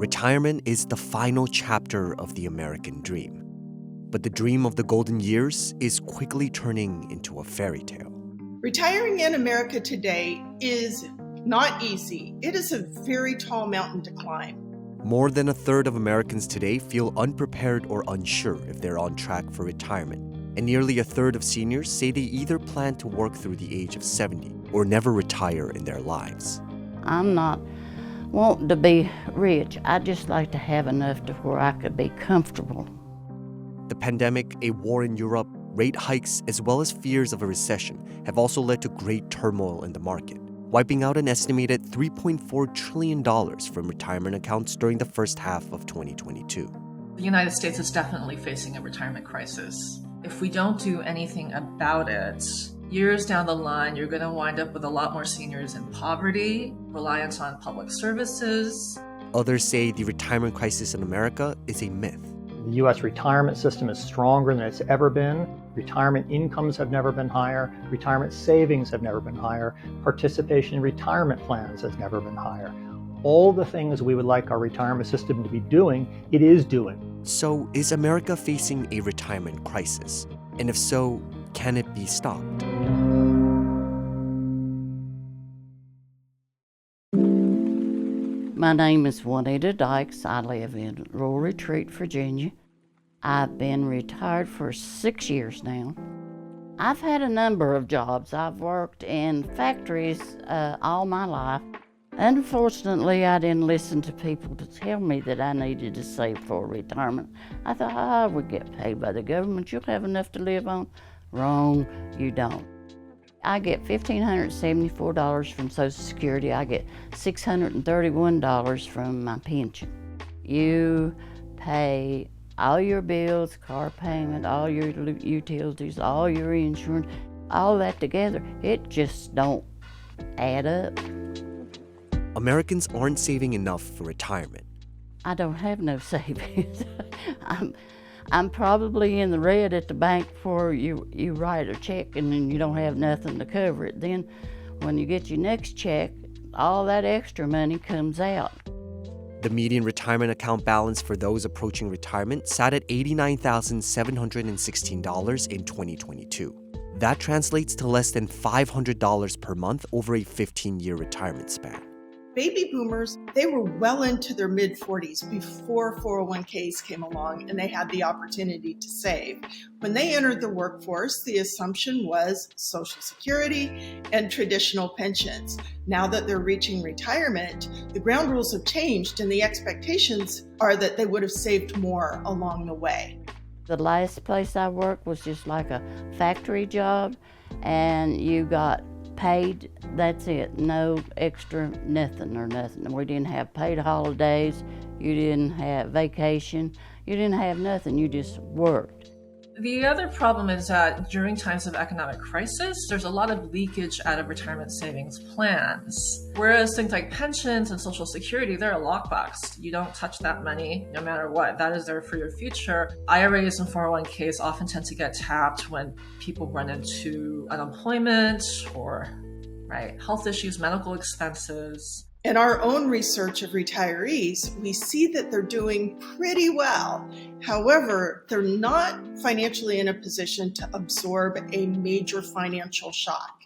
Retirement is the final chapter of the American dream. But the dream of the golden years is quickly turning into a fairy tale. Retiring in America today is not easy. It is a very tall mountain to climb. More than a third of Americans today feel unprepared or unsure if they're on track for retirement. And nearly a third of seniors say they either plan to work through the age of 70 or never retire in their lives. I'm not wanting to be rich. I'd just like to have enough to where I could be comfortable. The pandemic, a war in Europe, rate hikes, as well as fears of a recession have also led to great turmoil in the market, wiping out an estimated $3.4 trillion from retirement accounts during the first half of 2022. The United States is definitely facing a retirement crisis. If we don't do anything about it, years down the line, you're going to wind up with a lot more seniors in poverty, reliance on public services. Others say the retirement crisis in America is a myth. The U.S. retirement system is stronger than it's ever been. Retirement incomes have never been higher. Retirement savings have never been higher. Participation in retirement plans has never been higher. All the things we would like our retirement system to be doing, it is doing. So is America facing a retirement crisis? And if so, can it be stopped? My name is Juanita Dykes. I live in Rural Retreat, Virginia. I've been retired for 6 years now. I've had a number of jobs. I've worked in factories all my life. Unfortunately, I didn't listen to people to tell me that I needed to save for retirement. I thought, I would get paid by the government. You'll have enough to live on. Wrong, you don't. I get $1,574 from Social Security. I get $631 from my pension. You pay all your bills, car payment, all your utilities, all your insurance, all that together. It just don't add up. Americans aren't saving enough for retirement. I don't have no savings. I'm probably in the red at the bank before you write a check and then you don't have nothing to cover it. Then when you get your next check, all that extra money comes out. The median retirement account balance for those approaching retirement sat at $89,716 in 2022. That translates to less than $500 per month over a 15-year retirement span. Baby boomers, they were well into their mid-40s before 401ks came along and they had the opportunity to save. When they entered the workforce, the assumption was Social Security and traditional pensions. Now that they're reaching retirement, the ground rules have changed and the expectations are that they would have saved more along the way. The last place I worked was just like a factory job, and you got paid, that's it, no extra nothing. We didn't have paid holidays, you didn't have vacation, you didn't have nothing, you just worked. The other problem is that during times of economic crisis, there's a lot of leakage out of retirement savings plans. Whereas things like pensions and Social Security, they're a lockbox. You don't touch that money no matter what. That is there for your future. IRAs and 401ks often tend to get tapped when people run into unemployment or health issues, medical expenses. In our own research of retirees, we see that they're doing pretty well. However, they're not financially in a position to absorb a major financial shock.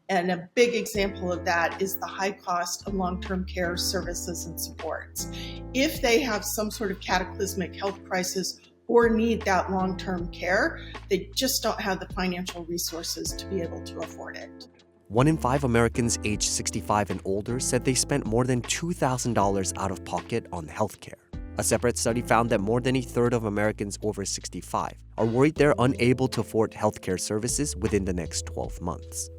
And a big example of that is the high cost of long-term care services and supports. If they have some sort of cataclysmic health crisis or need that long-term care, they just don't have the financial resources to be able to afford it. 1 in 5 Americans aged 65 and older said they spent more than $2,000 out of pocket on healthcare. A separate study found that more than a third of Americans over 65 are worried they're unable to afford healthcare services within the next 12 months.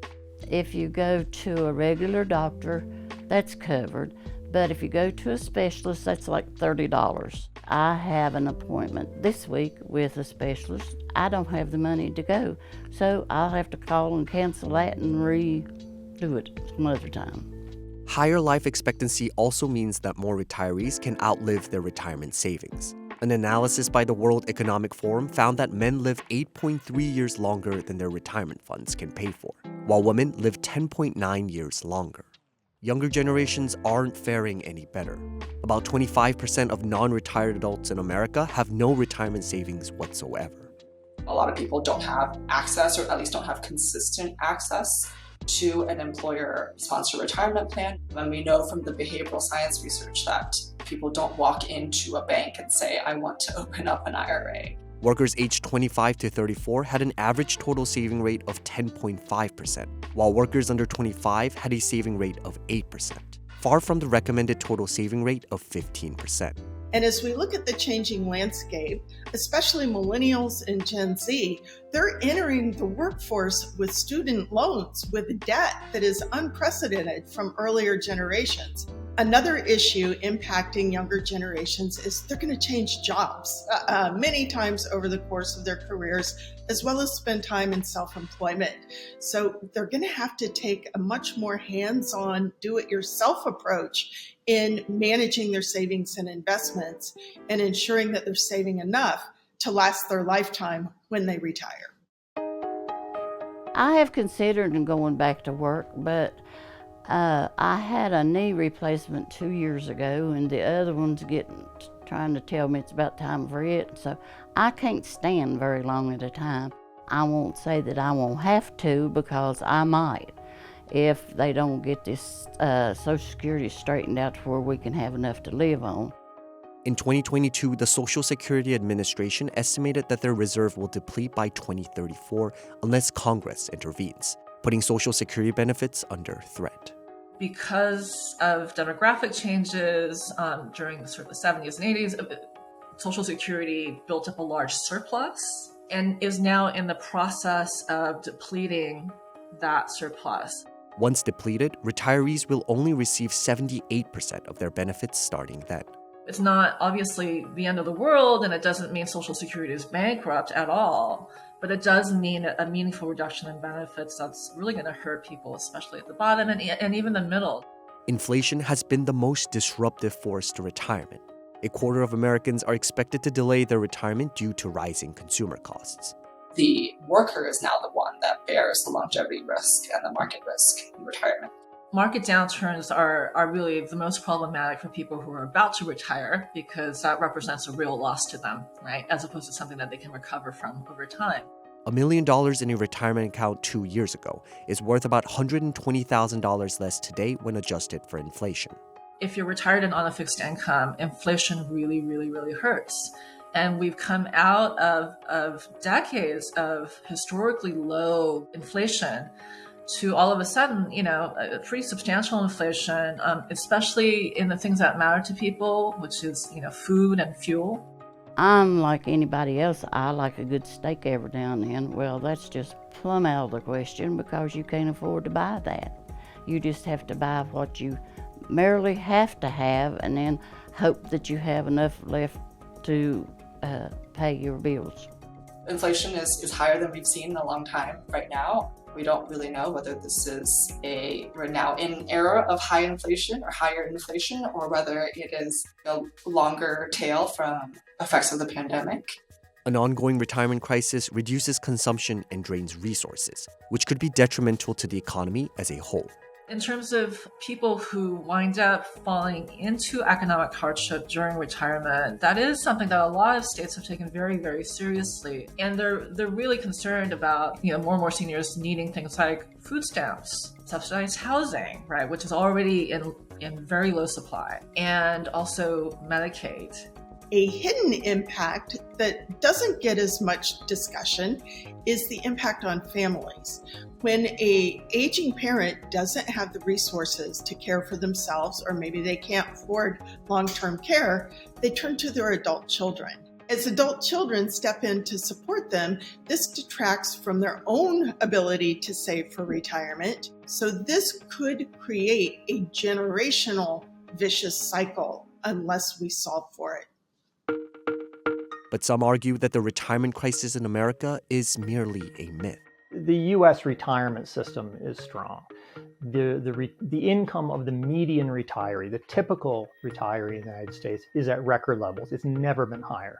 If you go to a regular doctor, that's covered. But if you go to a specialist, that's like $30. I have an appointment this week with a specialist. I don't have the money to go, so I'll have to call and cancel that and redo it some other time. Higher life expectancy also means that more retirees can outlive their retirement savings. An analysis by the World Economic Forum found that men live 8.3 years longer than their retirement funds can pay for, while women live 10.9 years longer. younger generations aren't faring any better. About 25% of non-retired adults in America have no retirement savings whatsoever. A lot of people don't have access, or at least don't have consistent access to an employer-sponsored retirement plan. And we know from the behavioral science research that people don't walk into a bank and say, I want to open up an IRA. Workers aged 25 to 34 had an average total saving rate of 10.5%, while workers under 25 had a saving rate of 8%, far from the recommended total saving rate of 15%. And as we look at the changing landscape, especially millennials and Gen Z, they're entering the workforce with student loans, with debt that is unprecedented from earlier generations. Another issue impacting younger generations is they're going to change jobs many times over the course of their careers, as well as spend time in self-employment. So they're going to have to take a much more hands-on, do-it-yourself approach in managing their savings and investments and ensuring that they're saving enough to last their lifetime when they retire. I have considered going back to work, but I had a knee replacement 2 years ago, and the other one's trying to tell me it's about time for it. So I can't stand very long at a time. I won't say that I won't have to, because I might, if they don't get this Social Security straightened out to where we can have enough to live on. In 2022, the Social Security Administration estimated that their reserve will deplete by 2034 unless Congress intervenes, putting Social Security benefits under threat. Because of demographic changes during sort of the 70s and 80s, Social Security built up a large surplus and is now in the process of depleting that surplus. Once depleted, retirees will only receive 78% of their benefits starting then. It's not obviously the end of the world, and it doesn't mean Social Security is bankrupt at all, but it does mean a meaningful reduction in benefits that's really going to hurt people, especially at the bottom and even the middle. Inflation has been the most disruptive force to retirement. A quarter of Americans are expected to delay their retirement due to rising consumer costs. The worker is now the one that bears the longevity risk and the market risk in retirement. Market downturns are really the most problematic for people who are about to retire, because that represents a real loss to them, right? As opposed to something that they can recover from over time. $1 million in a retirement account 2 years ago is worth about $120,000 less today when adjusted for inflation. If you're retired and on a fixed income, inflation really, really, really hurts. And we've come out of decades of historically low inflation to all of a sudden, a pretty substantial inflation, especially in the things that matter to people, which is, food and fuel. I'm like anybody else. I like a good steak every now and then. Well, that's just plumb out of the question, because you can't afford to buy that. You just have to buy what you merely have to have, and then hope that you have enough left to pay your bills. Inflation is higher than we've seen in a long time right now. We don't really know whether this is we're now in an era of high inflation or higher inflation, or whether it is a longer tail from effects of the pandemic. An ongoing retirement crisis reduces consumption and drains resources, which could be detrimental to the economy as a whole. In terms of people who wind up falling into economic hardship during retirement, that is something that a lot of states have taken very, very seriously. And they're really concerned about, more and more seniors needing things like food stamps, subsidized housing, right, which is already in very low supply, and also Medicaid. A hidden impact that doesn't get as much discussion is the impact on families. When an aging parent doesn't have the resources to care for themselves, or maybe they can't afford long-term care, they turn to their adult children. As adult children step in to support them, this detracts from their own ability to save for retirement. So this could create a generational vicious cycle unless we solve for it. But some argue that the retirement crisis in America is merely a myth. The U.S. retirement system is strong. the income of the median retiree, the typical retiree in the United States, is at record levels. It's never been higher.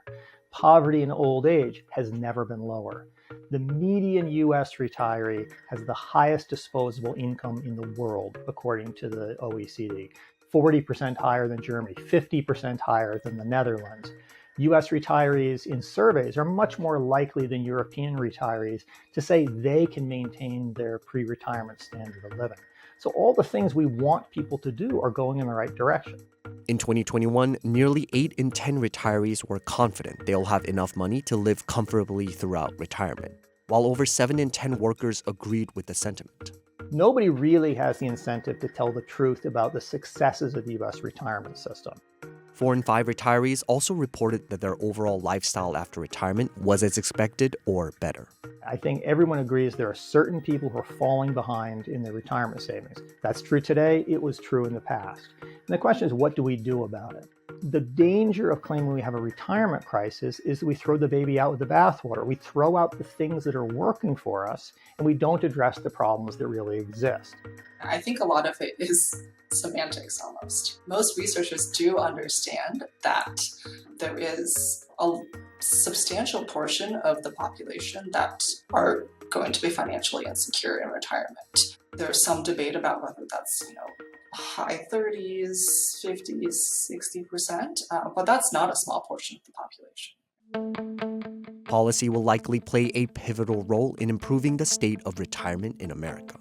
Poverty in old age has never been lower. The median U.S. retiree has the highest disposable income in the world, according to the OECD. 40% higher than Germany, 50% higher than the Netherlands. U.S. retirees in surveys are much more likely than European retirees to say they can maintain their pre-retirement standard of living. So all the things we want people to do are going in the right direction. In 2021, nearly 8 in 10 retirees were confident they'll have enough money to live comfortably throughout retirement, while over 7 in 10 workers agreed with the sentiment. Nobody really has the incentive to tell the truth about the successes of the U.S. retirement system. 4 in 5 retirees also reported that their overall lifestyle after retirement was as expected or better. I think everyone agrees there are certain people who are falling behind in their retirement savings. That's true today. It was true in the past. And the question is, what do we do about it? The danger of claiming we have a retirement crisis is that we throw the baby out with the bathwater. We throw out the things that are working for us, and we don't address the problems that really exist. I think a lot of it is semantics almost. Most researchers do understand that there is a substantial portion of the population that are going to be financially insecure in retirement. There's some debate about whether that's, high 30s, 50s, 60%, but that's not a small portion of the population. Policy will likely play a pivotal role in improving the state of retirement in America.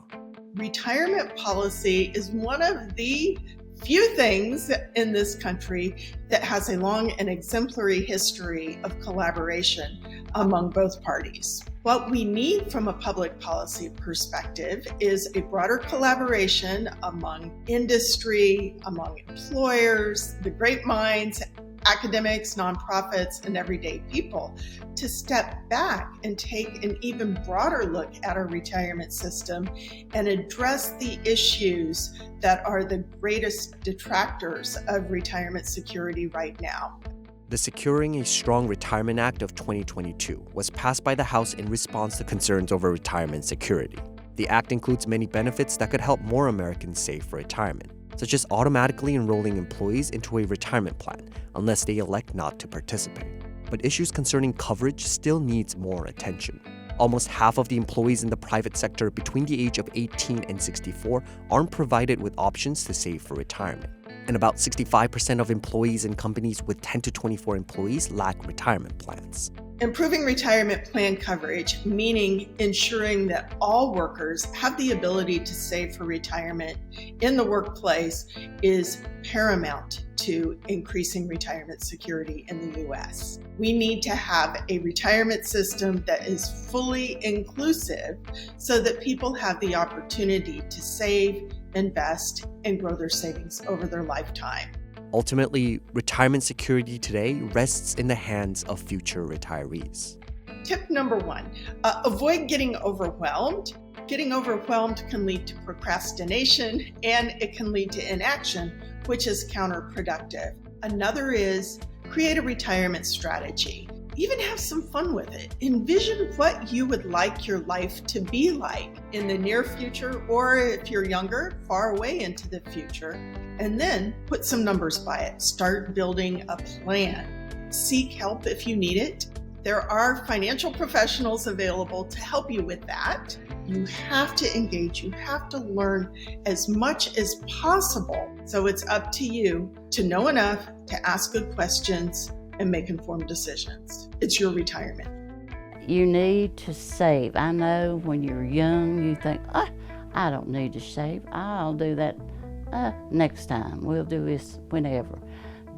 Retirement policy is one of the few things in this country that has a long and exemplary history of collaboration among both parties. What we need from a public policy perspective is a broader collaboration among industry, among employers, the great minds, academics, nonprofits, and everyday people to step back and take an even broader look at our retirement system and address the issues that are the greatest detractors of retirement security right now. The Securing a Strong Retirement Act of 2022 was passed by the House in response to concerns over retirement security. The act includes many benefits that could help more Americans save for retirement, such as automatically enrolling employees into a retirement plan unless they elect not to participate. But issues concerning coverage still needs more attention. Almost half of the employees in the private sector between the age of 18 and 64 aren't provided with options to save for retirement. And about 65% of employees in companies with 10 to 24 employees lack retirement plans. Improving retirement plan coverage, meaning ensuring that all workers have the ability to save for retirement in the workplace, is paramount to increasing retirement security in the U.S. We need to have a retirement system that is fully inclusive so that people have the opportunity to save, invest, and grow their savings over their lifetime. Ultimately, retirement security today rests in the hands of future retirees. Tip number 1, avoid getting overwhelmed. Getting overwhelmed can lead to procrastination and it can lead to inaction, which is counterproductive. Another is create a retirement strategy. Even have some fun with it. Envision what you would like your life to be like in the near future, or if you're younger, far away into the future, and then put some numbers by it. Start building a plan. Seek help if you need it. There are financial professionals available to help you with that. You have to engage. You have to learn as much as possible. So it's up to you to know enough to ask good questions and make informed decisions. It's your retirement. You need to save. I know when you're young, you think, I don't need to save. I'll do that next time. We'll do this whenever.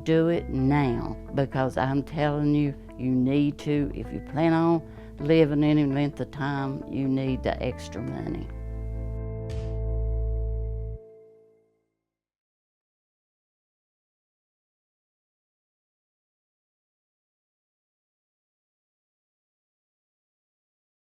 Do it now, because I'm telling you, you need to. If you plan on living any length of time, you need the extra money.